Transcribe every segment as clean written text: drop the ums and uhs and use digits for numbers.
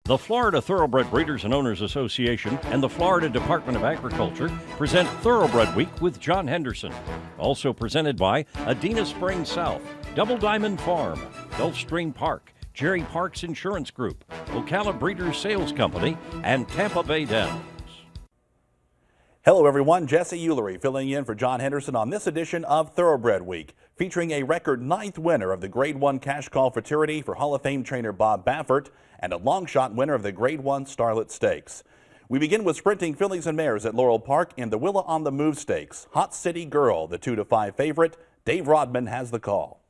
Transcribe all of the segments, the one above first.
The Florida Thoroughbred Breeders and Owners Association and the Florida Department of Agriculture present Thoroughbred Week with John Henderson. Also presented by Adena Springs South, Double Diamond Farm, Gulfstream Park, Jerry Parks Insurance Group, Ocala Breeders Sales Company, and Tampa Bay Downs. Hello everyone, Jesse Eulery filling in for John Henderson on this edition of Thoroughbred Week, featuring a record 9th winner of the Grade 1 Cash Call Futurity for Hall of Fame trainer Bob Baffert and a long shot winner of the Grade 1 Starlet Stakes. We begin with sprinting fillies and mares at Laurel Park in the Willa on the Move Stakes. Hot City Girl, the 2-5 favorite. Dave Rodman has the call.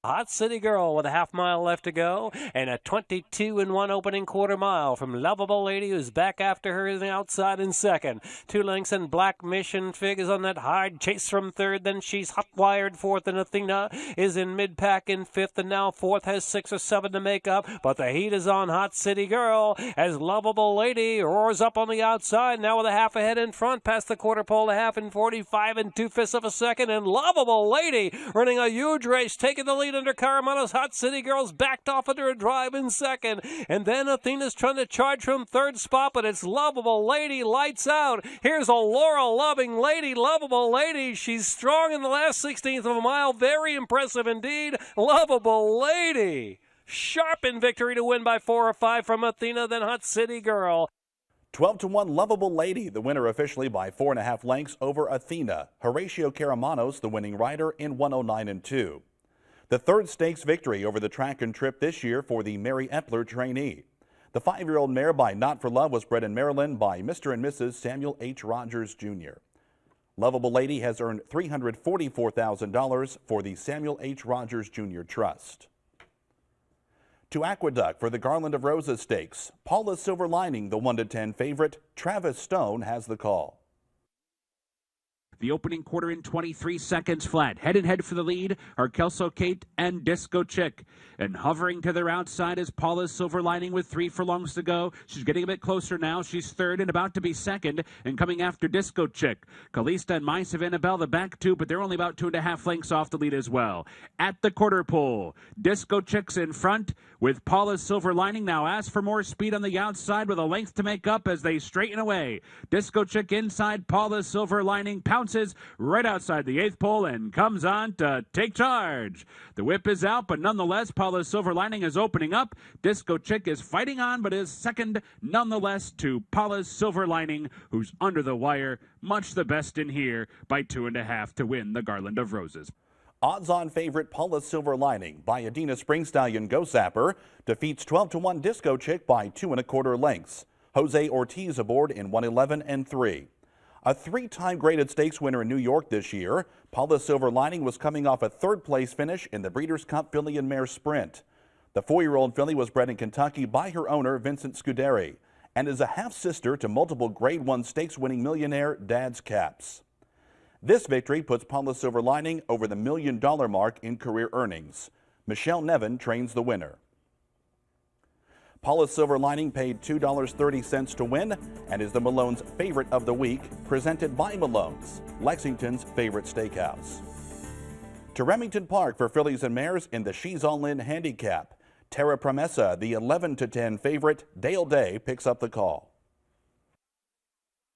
Hot City Girl with a half mile left to go and a 22-1 opening quarter mile from Lovable Lady, who's back after her in the outside in second. 2 lengths and Black Mission figures on that hard chase from third. Then she's hot wired fourth, and Athena is in mid-pack in fifth, and now fourth has 6 or 7 to make up. But the heat is on Hot City Girl as Lovable Lady roars up on the outside, now with a half ahead in front, past the quarter pole, a half in 45 and 2/5 of a second, and Lovable Lady running a huge race, taking the lead under Caramano's Hot City Girl's backed off under a drive in second. And then Athena's trying to charge from third spot, but it's Lovable Lady lights out. Here's a Laurel-loving lady, Lovable Lady. She's strong in the last 16th of a mile. Very impressive indeed. Lovable Lady. Sharp in victory to win by 4 or 5 from Athena, then Hot City Girl. 12-1 Lovable Lady, the winner officially by 4.5 lengths over Athena. Horatio Caramanos, the winning rider, in 109-2. The third stakes victory over the track and trip this year for the Mary Epler trainee. The 5-year-old mare by Not for Love was bred in Maryland by Mr. and Mrs. Samuel H. Rogers, Jr. Lovable Lady has earned $344,000 for the Samuel H. Rogers, Jr. Trust. To Aqueduct for the Garland of Roses Stakes. Paula's Silver Lining, the 1-10 favorite. Travis Stone has the call. The opening quarter in 23 seconds flat. Head-and-head for the lead are Kelso Kate and Disco Chick. And hovering to their outside is Paula's Silver Lining with 3 furlongs to go. She's getting a bit closer now. She's third and about to be second. And coming after Disco Chick, Calista and Mice of Annabelle, the back two, but they're only about 2.5 lengths off the lead as well. At the quarter pole, Disco Chick's in front with Paula's Silver Lining. Now asks for more speed on the outside with a length to make up as they straighten away. Disco Chick inside, Paula's Silver Lining pounces right outside the 8th pole and comes on to take charge. The whip is out, but nonetheless, Paula's Silver Lining is opening up. Disco Chick is fighting on, but is second nonetheless to Paula's Silver Lining, who's under the wire, much the best in here by 2.5 to win the Garland of Roses. Odds-on favorite Paula's Silver Lining by Adena Springs Stallion Go Zapper defeats 12-1 Disco Chick by 2.25 lengths. Jose Ortiz aboard in 111-3. A 3-time graded stakes winner in New York this year, Paula's Silver Lining was coming off a 3rd-place finish in the Breeders' Cup Filly and Mare Sprint. The 4-year-old filly was bred in Kentucky by her owner, Vincent Scuderi, and is a half-sister to multiple Grade 1 stakes-winning millionaire Dad's Caps. This victory puts Paula's Silver Lining over the $1 million mark in career earnings. Michelle Nevin trains the winner. Paula's Silver Lining paid $2.30 to win and is the Malone's favorite of the week, presented by Malone's, Lexington's favorite steakhouse. To Remington Park for fillies and mares in the She's All In handicap. Terra Promessa, the 11-10 favorite. Dale Day picks up the call.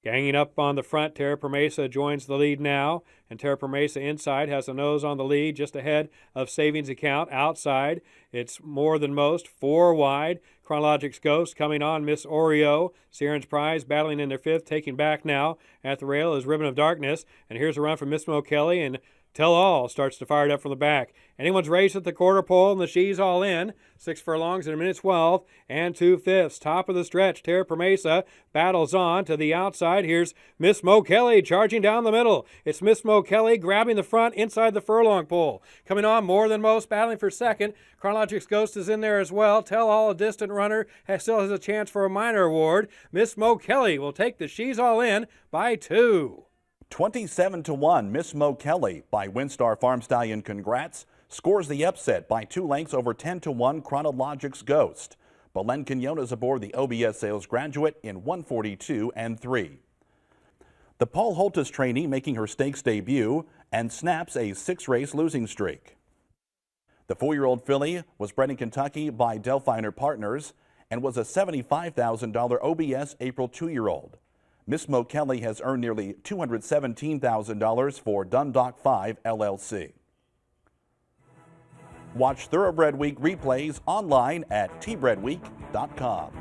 Ganging up on the front, Terra Promessa joins the lead now, and Terra Promessa inside has the nose on the lead just ahead of Savings Account. Outside, it's More Than Most, 4 wide. Chronologic's Ghost coming on, Miss Oreo. Siren's Prize battling in their 5th, taking back now at the rail is Ribbon of Darkness, and here's a run from Miss Mo Kelly, and Tell All starts to fire it up from the back. Anyone's race at the quarter pole, and the She's All In. 6 furlongs in a minute 12 and 2/5. Top of the stretch, Terra Promessa battles on to the outside. Here's Miss Mo Kelly charging down the middle. It's Miss Mo Kelly grabbing the front inside the furlong pole. Coming on, More Than Most battling for second. Chronologic's Ghost is in there as well. Tell All, a distant runner, still has a chance for a minor award. Miss Mo Kelly will take the She's All In by 2. 27-1 Miss Mo Kelly by Winstar Farm Stallion Congrats scores the upset by 2 lengths over 10-1 Chronologic's Ghost. Belen Quinones aboard the OBS Sales Graduate in 142-3. The Paul Holtis trainee making her stakes debut and snaps a 6-race losing streak. The 4-year-old filly was bred in Kentucky by Delphiner Partners and was a $75,000 OBS April 2-year-old. Miss Mo Kelly has earned nearly $217,000 for Dundalk 5 LLC. Watch Thoroughbred Week replays online at tbredweek.com.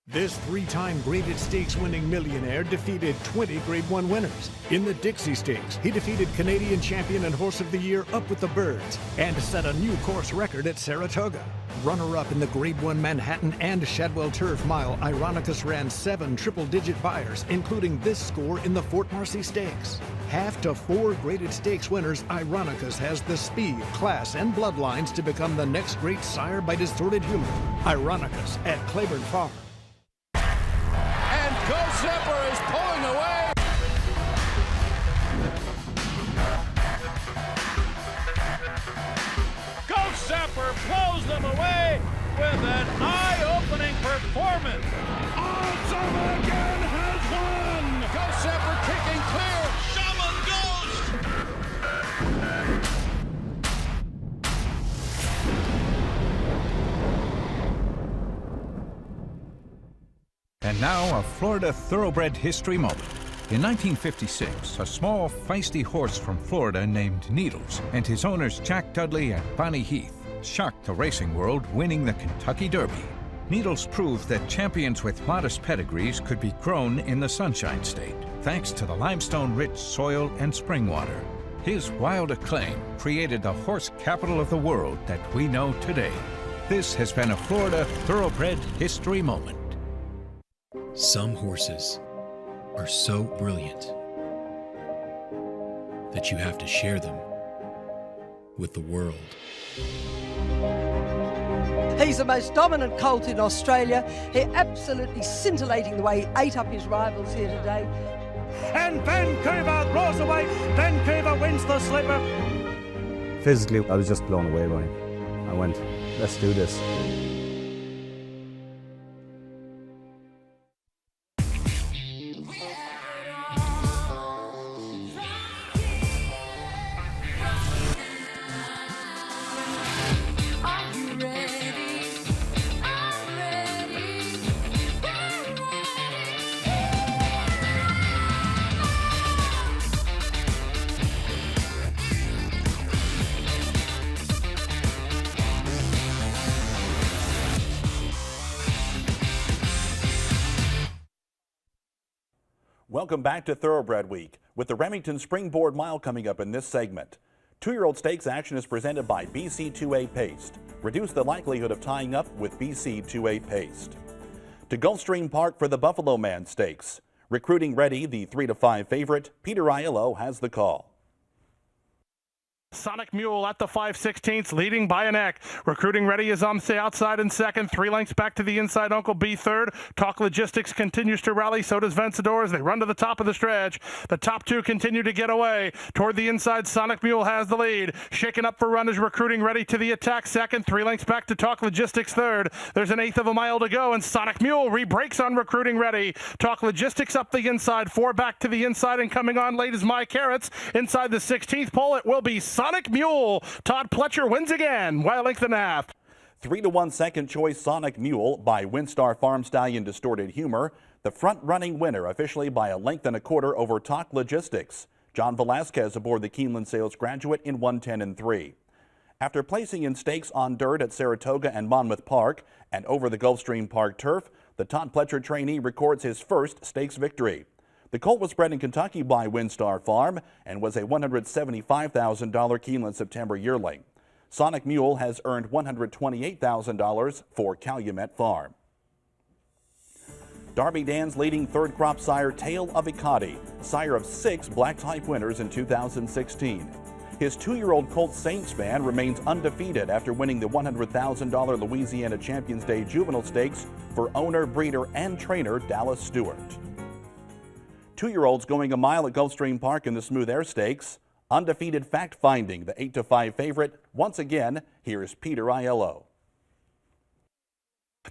This three-time graded stakes winning millionaire defeated 20 Grade 1 winners. In the Dixie Stakes, he defeated Canadian champion and horse of the year Up With the Birds and set a new course record at Saratoga. Runner-up in the Grade 1 Manhattan and Shadwell Turf Mile, Ironicus ran 7 triple-digit buyers, including this score in the Fort Marcy Stakes. Half to 4 graded stakes winners, Ironicus has the speed, class, and bloodlines to become the next great sire by distorted humor. Ironicus at Claiborne Farm. Go Zepper is pulling away. Go Zepper blows them away with an eye-opening performance. Shaman again has won. Go Zepper kicking clear. And now, a Florida Thoroughbred history moment. In 1956, a small, feisty horse from Florida named Needles and his owners Jack Dudley and Bonnie Heath shocked the racing world, winning the Kentucky Derby. Needles proved that champions with modest pedigrees could be grown in the Sunshine State, thanks to the limestone-rich soil and spring water. His wild acclaim created the horse capital of the world that we know today. This has been a Florida Thoroughbred history moment. Some horses are so brilliant that you have to share them with the world. He's the most dominant colt in Australia. He's absolutely scintillating the way he ate up his rivals here today. And Vancouver rolls away. Vancouver wins the slipper. Physically, I was just blown away by him. I went, let's do this. Welcome back to Thoroughbred Week, with the Remington Springboard Mile coming up in this segment. 2-year-old stakes action is presented by BC2A Paste. Reduce the likelihood of tying up with BC2A Paste. To Gulfstream Park for the Buffalo Man Stakes. Recruiting ready, the 3-5 favorite, Peter Aiello has the call. Sonic Mule at the 5/16, leading by a neck. Recruiting ready is Umse outside in second. 3 lengths back to the inside. Uncle B third. Talk Logistics continues to rally. So does Vencedor as they run to the top of the stretch. The top 2 continue to get away. Toward the inside, Sonic Mule has the lead. Shaking up for run is Recruiting ready to the attack second. 3 lengths back to Talk Logistics third. There's an 1/8 of a mile to go, and Sonic Mule rebreaks on Recruiting ready. Talk Logistics up the inside. 4 back to the inside, and coming on late is My Carrots. Inside the 16th pole, it will be Sonic Mule. Todd Pletcher wins again by a length and a half. 3-1 second choice Sonic Mule by Windstar Farm Stallion Distorted Humor. The front-running winner officially by a length and a quarter over Talk Logistics. John Velasquez aboard the Keeneland Sales Graduate in 1:10-3. After placing in stakes on dirt at Saratoga and Monmouth Park and over the Gulfstream Park turf, the Todd Pletcher trainee records his first stakes victory. The colt was bred in Kentucky by Windstar Farm and was a $175,000 Keeneland September yearling. Sonic Mule has earned $128,000 for Calumet Farm. Darby Dan's leading third crop sire Tale of Ikati, sire of 6 black type winners in 2016. His 2-year-old colt Saint Span remains undefeated after winning the $100,000 Louisiana Champions Day Juvenile Stakes for owner, breeder, and trainer Dallas Stewart. 2-year-olds going a mile at Gulfstream Park in the Smooth Air Stakes. Undefeated Fact Finding, the 8-5 favorite. Once again, here's Peter Aiello.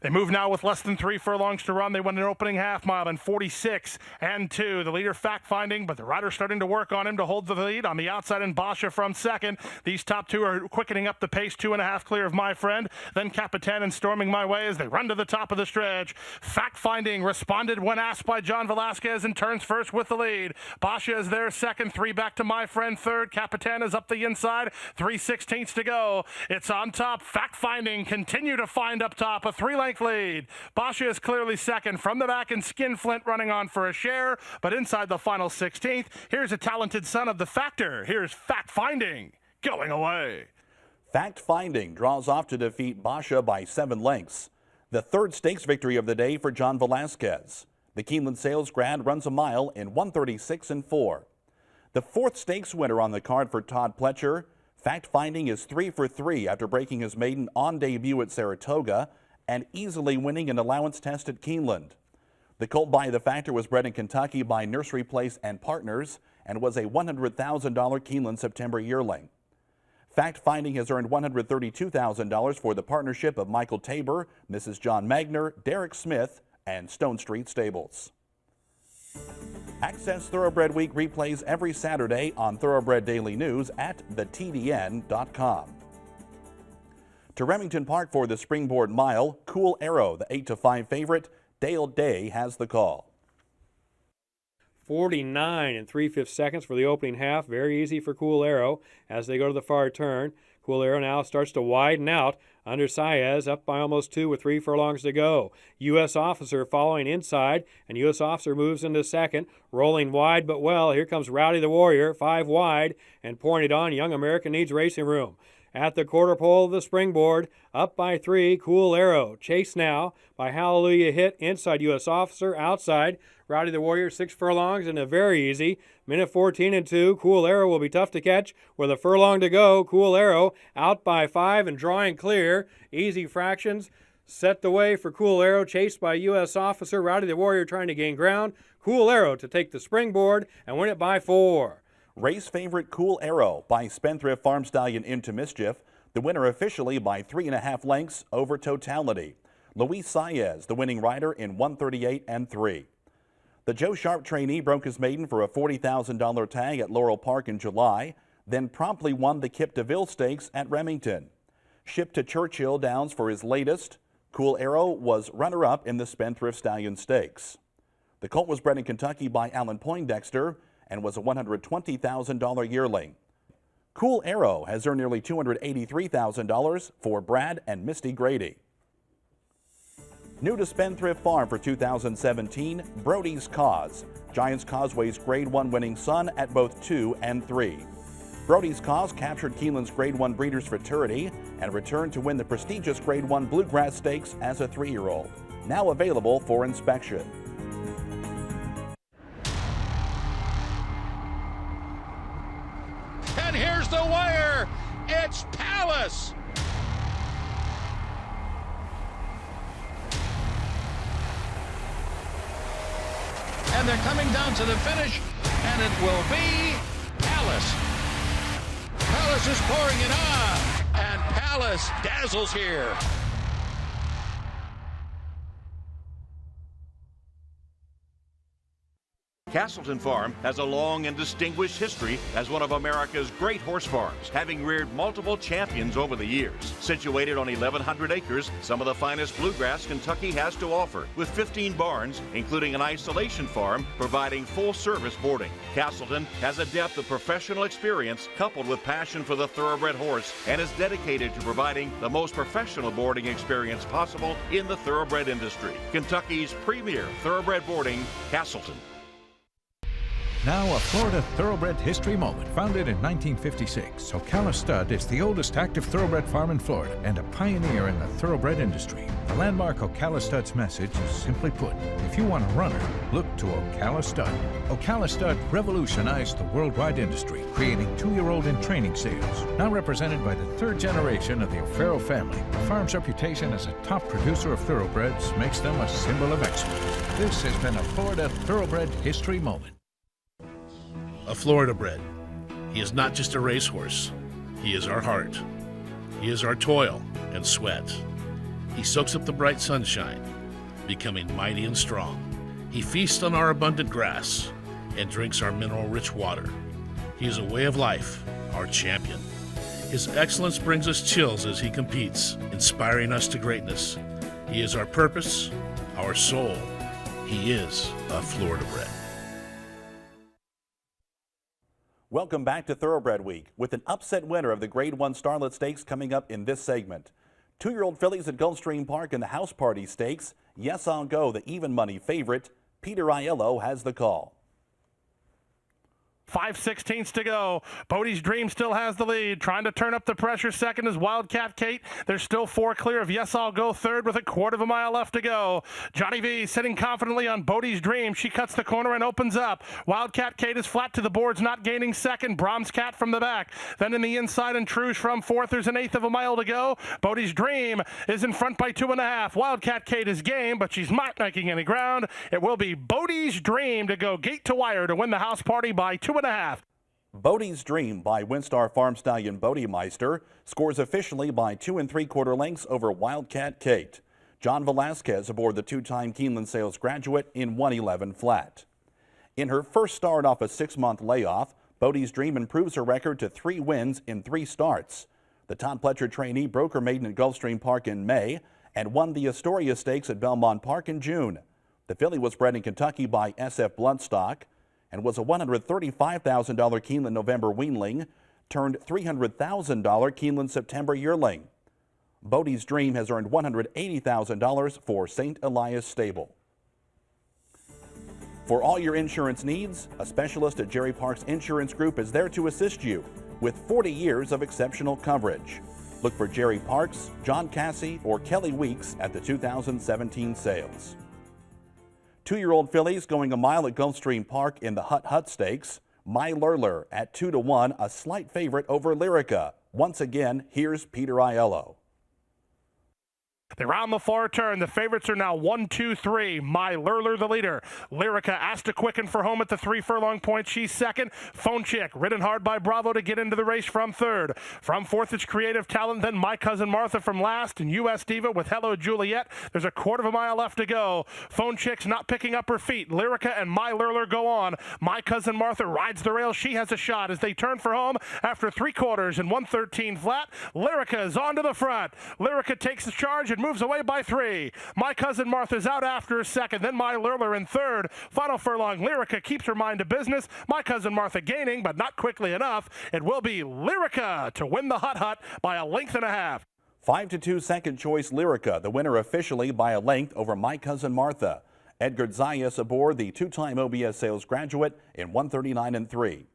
They move now with less than 3 furlongs to run. They won an opening half mile in 46-2. The leader fact-finding, but the rider starting to work on him to hold the lead. On the outside, and Basha from second. These top two are quickening up the pace, 2.5 clear of My Friend. Then Capitan and Storming My Way as they run to the top of the stretch. Fact-finding responded when asked by John Velasquez and turns first with the lead. Basha is there second, 3 back to My Friend third. Capitan is up the inside, 3/16 to go. It's on top. Fact-finding continue to find up top, a 3-length lead. Basha is clearly second. From the back, and Skinflint running on for a share, but inside the final 16th, here's a talented son of the Factor. Here's Fact Finding going away. Fact Finding draws off to defeat Basha by 7 lengths. The third stakes victory of the day for John Velasquez. The Keeneland Sales grad runs a mile in 1:36.4. The fourth stakes winner on the card for Todd Pletcher. Fact Finding is 3 for 3 after breaking his maiden on debut at Saratoga and easily winning an allowance test at Keeneland. The colt by the Factor was bred in Kentucky by Nursery Place and Partners and was a $100,000 Keeneland September yearling. Fact Finding has earned $132,000 for the partnership of Michael Tabor, Mrs. John Magner, Derek Smith, and Stone Street Stables. Access Thoroughbred Week replays every Saturday on Thoroughbred Daily News at thetdn.com. To Remington Park for the Springboard Mile, Cool Arrow, the 8-5 favorite. Dale Day has the call. 49 3/5 seconds for the opening half. Very easy for Cool Arrow as they go to the far turn. Cool Arrow now starts to widen out under Saez, up by almost 2 with 3 furlongs to go. U.S. Officer following inside, and U.S. Officer moves into second, rolling wide but well. Here comes Rowdy the Warrior, 5 wide, and pouring it on. Young American needs racing room. At the quarter pole of the springboard, up by 3, Cool Arrow. Chased now by Hallelujah Hit, inside U.S. Officer, outside Rowdy the Warrior, 6 furlongs, and a very easy minute 14-2. Cool Arrow will be tough to catch with a furlong to go. Cool Arrow out by 5 and drawing clear. Easy fractions set the way for Cool Arrow, chased by U.S. Officer. Rowdy the Warrior trying to gain ground. Cool Arrow to take the springboard and win it by 4. Race favorite Cool Arrow by Spendthrift Farm Stallion Into Mischief. The winner officially by 3.5 lengths over Totality. Luis Saez, the winning rider in 1:38.3. The Joe Sharp trainee broke his maiden for a $40,000 tag at Laurel Park in July, then promptly won the Kip DeVille Stakes at Remington. Shipped to Churchill Downs for his latest, Cool Arrow was runner-up in the Spendthrift Stallion Stakes. The colt was bred in Kentucky by Alan Poindexter and was a $120,000 yearling. Cool Arrow has earned nearly $283,000 for Brad and Misty Grady. New to Spendthrift Farm for 2017, Brody's Cause, Giants Causeway's Grade 1 winning son at both 2 and 3. Brody's Cause captured Keeneland's Grade 1 Breeders' Fraternity and returned to win the prestigious Grade 1 Bluegrass Stakes as a 3-year-old. Now available for inspection. And here's the wire. It's Palace. And they're coming down to the finish, and it will be Palace. Palace is pouring it on, and Palace dazzles here. Castleton Farm has a long and distinguished history as one of America's great horse farms, having reared multiple champions over the years. Situated on 1,100 acres, some of the finest bluegrass Kentucky has to offer, with 15 barns, including an isolation farm, providing full-service boarding. Castleton has a depth of professional experience coupled with passion for the thoroughbred horse and is dedicated to providing the most professional boarding experience possible in the thoroughbred industry. Kentucky's premier thoroughbred boarding, Castleton. Now a Florida Thoroughbred history moment. Founded in 1956, Ocala Stud is the oldest active thoroughbred farm in Florida and a pioneer in the thoroughbred industry. The landmark Ocala Stud's message is simply put, if you want a runner, look to Ocala Stud. Ocala Stud revolutionized the worldwide industry, creating 2-year-old in training sales. Now represented by the 3rd generation of the O'Farrell family, the farm's reputation as a top producer of thoroughbreds makes them a symbol of excellence. This has been a Florida Thoroughbred history moment. A Florida-bred. He is not just a racehorse. He is our heart. He is our toil and sweat. He soaks up the bright sunshine, becoming mighty and strong. He feasts on our abundant grass and drinks our mineral-rich water. He is a way of life, our champion. His excellence brings us chills as he competes, inspiring us to greatness. He is our purpose, our soul. He is a Florida-bred. Welcome back to Thoroughbred Week with an upset winner of the Grade 1 Starlet Stakes coming up in this segment. 2-year-old fillies at Gulfstream Park in the House Party Stakes. Yes, I'll Go, the even money favorite. Peter Aiello has the call. 5/16 to go. Bodie's Dream still has the lead. Trying to turn up the pressure. Second is Wildcat Kate. There's still 4 clear of Yes, I'll Go third with a quarter of a mile left to go. Johnny V sitting confidently on Bodie's Dream. She cuts the corner and opens up. Wildcat Kate is flat to the boards, not gaining second. Brahms Cat from the back. Then in the inside and Truge from fourth. There's an eighth of a mile to go. Bodie's Dream is in front by 2.5. Wildcat Kate is game, but she's not making any ground. It will be Bodie's Dream to go gate to wire to win the House Party by 2.5. Bodie's Dream by Winstar Farm Stallion Bodie scores officially by 2 3/4 lengths over Wildcat Kate. John Velasquez aboard the 2-time Keeneland Sales graduate in 1:11 flat. In her first start off a 6-month layoff, Bodie's Dream improves her record to 3 wins in 3 starts. The Todd Pletcher trainee broke her maiden at Gulfstream Park in May and won the Astoria Stakes at Belmont Park in June. The filly was bred in Kentucky by SF Bloodstock and was a $135,000 Keeneland November weanling, turned $300,000 Keeneland September yearling. Bodie's Dream has earned $180,000 for St. Elias Stable. For all your insurance needs, a specialist at Jerry Parks Insurance Group is there to assist you with 40 years of exceptional coverage. Look for Jerry Parks, John Cassie, or Kelly Weeks at the 2017 sales. 2-year-old fillies going a mile at Gulfstream Park in the Hut Stakes. My Lurler at 2-1, a slight favorite over Lyrica. Once again, here's Peter Aiello. They round the far turn. The favorites are now 1, 2, 3. My Lurler, the leader. Lyrica asked to quicken for home at the 3 furlong point. She's second. Phone Chick, ridden hard by Bravo to get into the race from third. From fourth, it's Creative Talent, then My Cousin Martha from last, and U.S. Diva with Hello Juliet. There's a quarter of a mile left to go. Phone Chick's not picking up her feet. Lyrica and My Lurler go on. My Cousin Martha rides the rail. She has a shot as they turn for home after 3/4 and 1:13 flat. Lyrica is on to the front. Lyrica takes the charge and moves away by 3. My Cousin Martha's out after a second, then My Lurler in third. Final furlong, Lyrica keeps her mind to business. My Cousin Martha gaining, but not quickly enough. It will be Lyrica to win the Hut by 1.5 lengths. 5-2 second choice Lyrica, the winner officially by a length over My Cousin Martha. Edgar Zayas aboard the 2-time OBS Sales graduate in 1:39 3.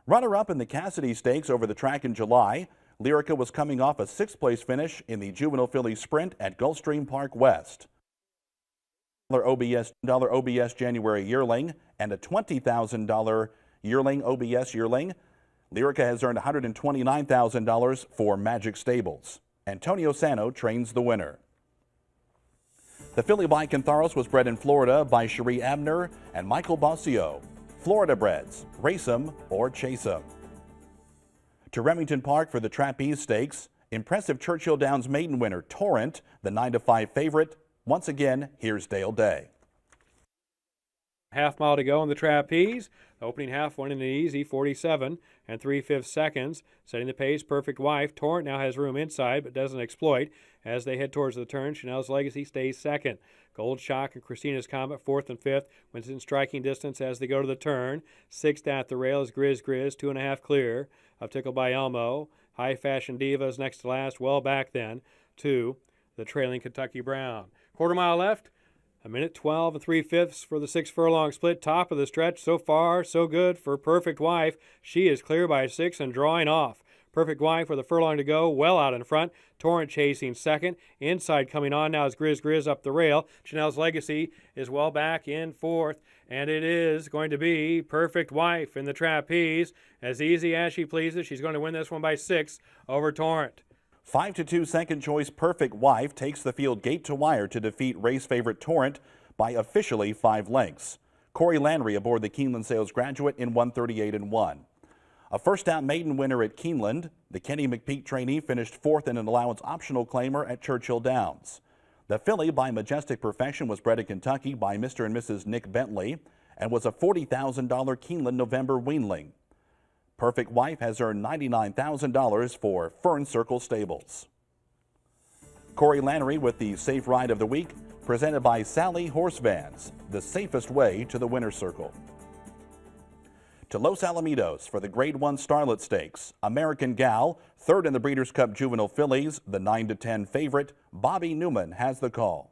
Runner-up in the Cassidy Stakes over the track in July. Lyrica was coming off a 6th place finish in the Juvenile Filly Sprint at Gulfstream Park West. $OBS January yearling and a $20,000 yearling OBS yearling. Lyrica has earned $129,000 for Magic Stables. Antonio Sano trains the winner. The filly by Cantharos was bred in Florida by Cherie Abner and Michael Bossio. Florida-breds, race 'em or chase 'em. To Remington Park for the Trapeze Stakes. Impressive Churchill Downs maiden winner Torrent, the 9-5 favorite. Once again, here's Dale Day. Half mile to go on the trapeze. The opening half went in an easy 47 and 3/5 seconds. Setting the pace, Perfect Wife. Torrent now has room inside but doesn't exploit. As they head towards the turn, Chanel's Legacy stays second. Gold Shock and Christina's Comet 4th and 5th when it's in striking distance as they go to the turn. 6th at the rail is Grizz, 2.5 clear of Tickled by Elmo. High Fashion Diva is next to last, well back then to the trailing Kentucky Brown. Quarter mile left. 1:12 and 3/5 for the 6 furlong split. Top of the stretch. So far, so good for Perfect Wife. She is clear by 6 and drawing off. Perfect Wife with a furlong to go, well out in front. Torrent chasing second. Inside coming on now is Grizz up the rail. Chanel's Legacy is well back in 4th. And it is going to be Perfect Wife in the trapeze. As easy as she pleases. She's going to win this one by 6 over Torrent. 5-2 second choice Perfect Wife takes the field gate to wire to defeat race favorite Torrent by officially 5 lengths. Corey Landry aboard the Keeneland Sales graduate in 1:38 1. A first out maiden winner at Keeneland, the Kenny McPeak trainee finished 4th in an allowance optional claimer at Churchill Downs. The filly by Majestic Perfection was bred in Kentucky by Mr. and Mrs. Nick Bentley and was a $40,000 Keeneland November weanling. Perfect Wife has earned $99,000 for Fern Circle Stables. Corey Lannery with the Safe Ride of the Week, presented by Sally Horse Vans, the safest way to the winner's circle. To Los Alamitos for the Grade 1 Starlet Stakes. American Gal, third in the Breeders' Cup Juvenile Fillies, the 9-10 favorite, Bobby Newman has the call.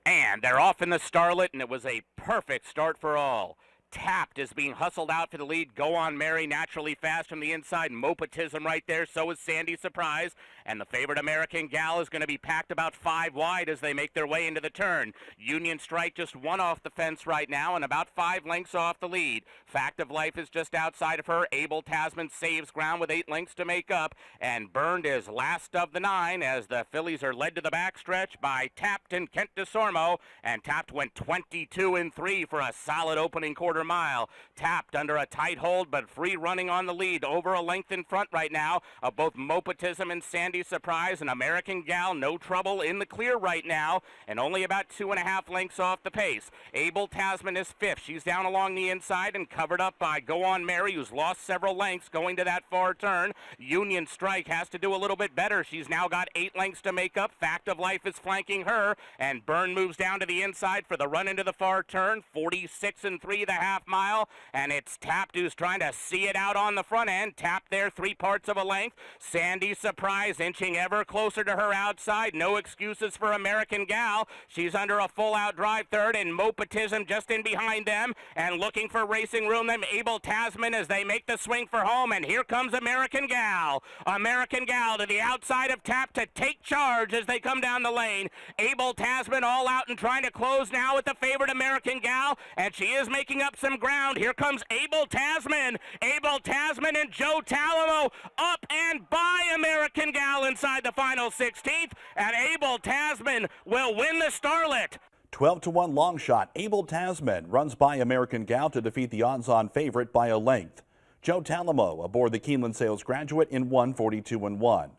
And they're off in the Starlet, and it was a perfect start for all. Tapped is being hustled out for the lead. Go On Mary, naturally fast from the inside. Mopatism right there. So is Sandy Surprise. And the favorite American Gal is going to be packed about 5 wide as they make their way into the turn. Union Strike just 1 off the fence right now and about 5 lengths off the lead. Fact of Life is just outside of her. Abel Tasman saves ground with 8 lengths to make up. And Burned is last of the 9 as the fillies are led to the backstretch by Tapped and Kent DeSormo. And Tapped went 22-3 for a solid opening quarter mile. Tapped under a tight hold but free running on the lead, over a length in front right now of both Mopatism and Sandy Surprise. And American Gal no trouble in the clear right now and only about 2.5 lengths off the pace. Abel Tasman is 5th. She's down along the inside and covered up by Go On Mary, who's lost several lengths going to that far turn. Union Strike has to do a little bit better. She's now got 8 lengths to make up. Fact of Life is flanking her, and Byrne moves down to the inside for the run into the far turn. 46-3 the half mile, and it's Tapped who's trying to see it out on the front end. Tapped there 3/4 of a length. Sandy Surprise inching ever closer to her outside. No excuses for American Gal. She's under a full out drive third, and Mopatism just in behind them and looking for racing room. Them Abel Tasman as they make the swing for home, and here comes American Gal. American Gal to the outside of Tapped to take charge as they come down the lane. Abel Tasman all out and trying to close now with the favorite American Gal, and she is making up some ground. Here comes Abel Tasman. Abel Tasman and Joe Talamo up and by American Gal inside the final 16th, and Abel Tasman will win the Starlet. 12-1 long shot. Abel Tasman runs by American Gal to defeat the odds-on favorite by a length. Joe Talamo aboard the Keeneland Sales Graduate in 1:42-1.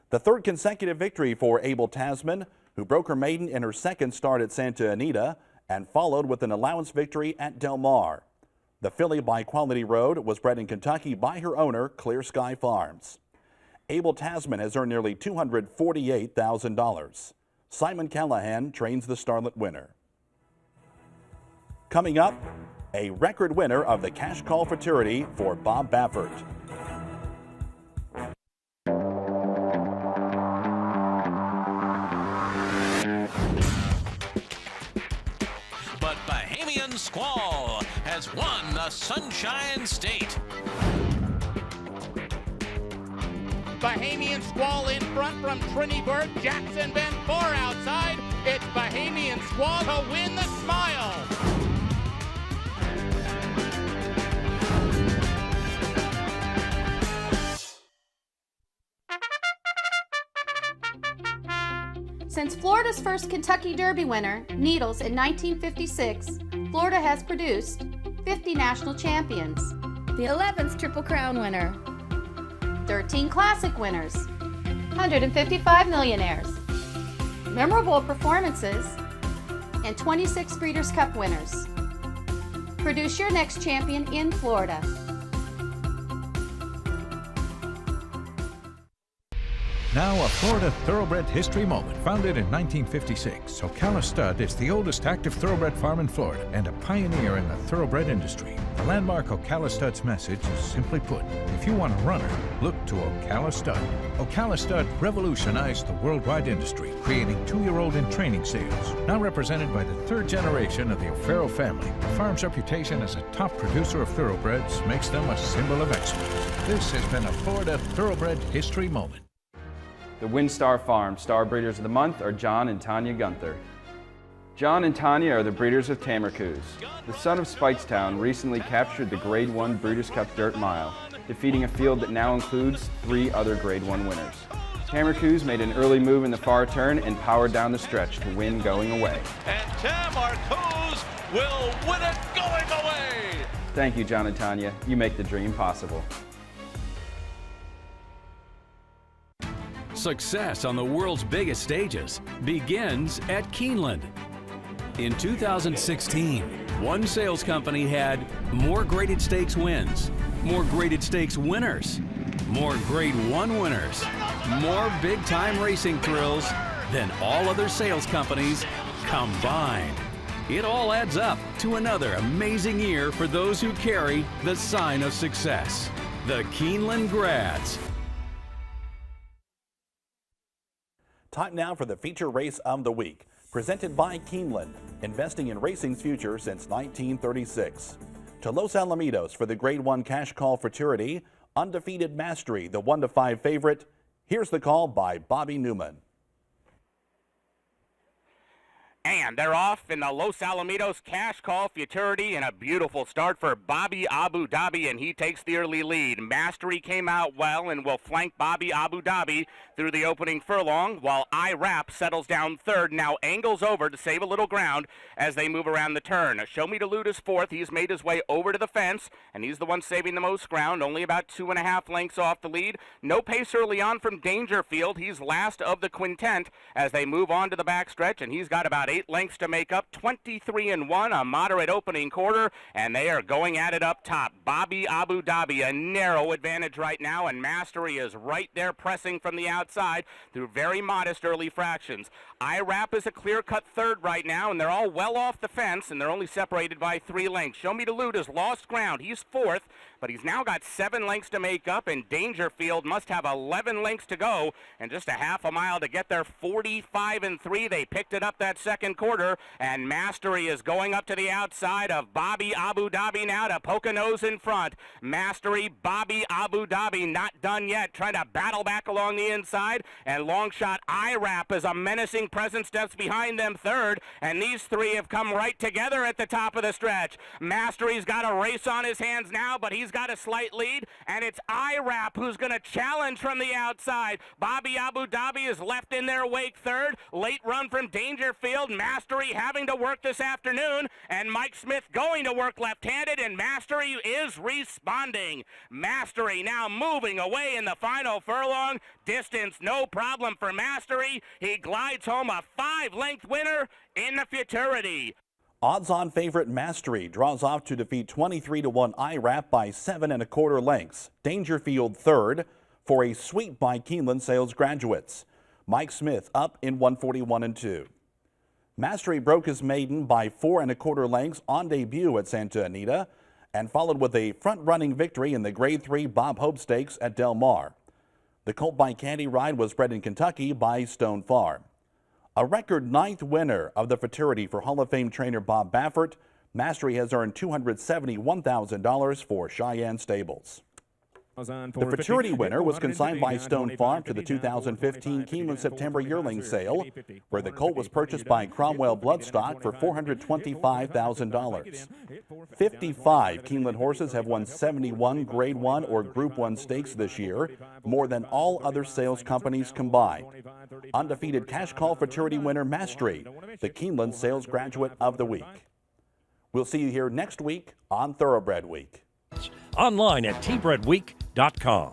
The third consecutive victory for Abel Tasman, who broke her maiden in her second start at Santa Anita and followed with an allowance victory at Del Mar. The filly by Quality Road was bred in Kentucky by her owner, Clear Sky Farms. Abel Tasman has earned nearly $248,000. Simon Callahan trains the Starlet winner. Coming up, a record winner of the Cash Call Futurity for Bob Baffert. But Bahamian Squall has won the Sunshine State. Bahamian Squall in front from Trinity-Burg, Jackson Bend far outside. It's Bahamian Squall to win the Smile. Since Florida's first Kentucky Derby winner, Needles, in 1956, Florida has produced 50 national champions, the 11th Triple Crown winner, 13 classic winners, 155 millionaires, memorable performances, and 26 Breeders' Cup winners. Produce your next champion in Florida. Now a Florida Thoroughbred history moment. Founded in 1956, Ocala Stud is the oldest active thoroughbred farm in Florida and a pioneer in the thoroughbred industry. The landmark Ocala Stud's message is simply put, if you want a runner, look to Ocala Stud. Ocala Stud revolutionized the worldwide industry, creating 2-year-old in training sales. Now represented by the 3rd generation of the O'Farrell family, the farm's reputation as a top producer of thoroughbreds makes them a symbol of excellence. This has been a Florida Thoroughbred history moment. The WinStar Farm Star Breeders of the Month are John and Tanya Gunther. John and Tanya are the breeders of Tamarcuz. The son of Spikestown recently captured the Grade 1 Breeders' Cup Dirt Mile, defeating a field that now includes 3 other Grade 1 winners. Tamarcuz made an early move in the far turn and powered down the stretch to win going away. And Tamarcuz will win it going away! Thank you, John and Tanya. You make the dream possible. Success on the world's biggest stages begins at Keeneland. In 2016, one sales company had more graded stakes wins, more graded stakes winners, more Grade 1 winners, more big-time racing thrills than all other sales companies combined. It all adds up to another amazing year for those who carry the sign of success. The Keeneland Grads. Time now for the feature race of the week, presented by Keeneland, investing in racing's future since 1936. To Los Alamitos for the Grade 1 cash call futurity, Undefeated Mastery, the 1-5 favorite. Here's the call by Bobby Newman. And they're off in the Los Alamitos cash call futurity, and a beautiful start for Bobby Abu Dhabi, and he takes the early lead. Mastery came out well and will flank Bobby Abu Dhabi through the opening furlong, while IRAP settles down third, now angles over to save a little ground as they move around the turn. Show Me to Loot is fourth. He's made his way over to the fence, and he's the one saving the most ground, only about 2.5 lengths off the lead. No pace early on from Dangerfield. He's last of the quintet as they move on to the backstretch, and he's got about 8 lengths to make up. 23-1, a moderate opening quarter, and they are going at it up top. Bobby Abu Dhabi, a narrow advantage right now, and Mastery is right there pressing from the outside through very modest early fractions. IRAP is a clear-cut third right now, and they're all well off the fence, and they're only separated by 3 lengths. Show Me to Loot has lost ground. He's fourth, but he's now got 7 lengths to make up, and Dangerfield must have 11 lengths to go, and just a half a mile to get there. 45-3. They picked it up that second quarter, and Mastery is going up to the outside of Bobby Abu Dhabi now to Poconos in front. Mastery, Bobby Abu Dhabi not done yet, trying to battle back along the inside, and long shot IRAP is a menacing presence, steps behind them third, and these three have come right together at the top of the stretch. Mastery's got a race on his hands now, but he's got a slight lead, and it's IRAP who's going to challenge from the outside. Bobby Abu Dhabi is left in their wake third. Late run from Dangerfield. Mastery having to work this afternoon, and Mike Smith going to work left-handed, and Mastery is responding. Mastery now moving away in the final furlong. Distance no problem for Mastery. He glides home a 5-length winner in the futurity. Odds-on favorite Mastery draws off to defeat 23-1 IRAP by 7 1/4 lengths. Dangerfield third for a sweep by Keeneland sales graduates. Mike Smith up in 141-2. Mastery broke his maiden by 4 1/4 lengths on debut at Santa Anita and followed with a front-running victory in the Grade 3 Bob Hope Stakes at Del Mar. The Colt by Candy ride was bred in Kentucky by Stone Farm. A record 9th winner of the futurity for Hall of Fame trainer Bob Baffert, Mastery has earned $271,000 for Cheyenne Stables. The futurity winner was consigned by Stone Farm to the 2015 Keeneland September yearling sale, where the colt was purchased by Cromwell Bloodstock for $425,000. 55 Keeneland horses have won 71 Grade 1 or Group 1 stakes this year, more than all other sales companies combined. Undefeated cash call futurity winner Mastery, the Keeneland Sales Graduate of the Week. We'll see you here next week on Thoroughbred Week. Online at tbredweek.com.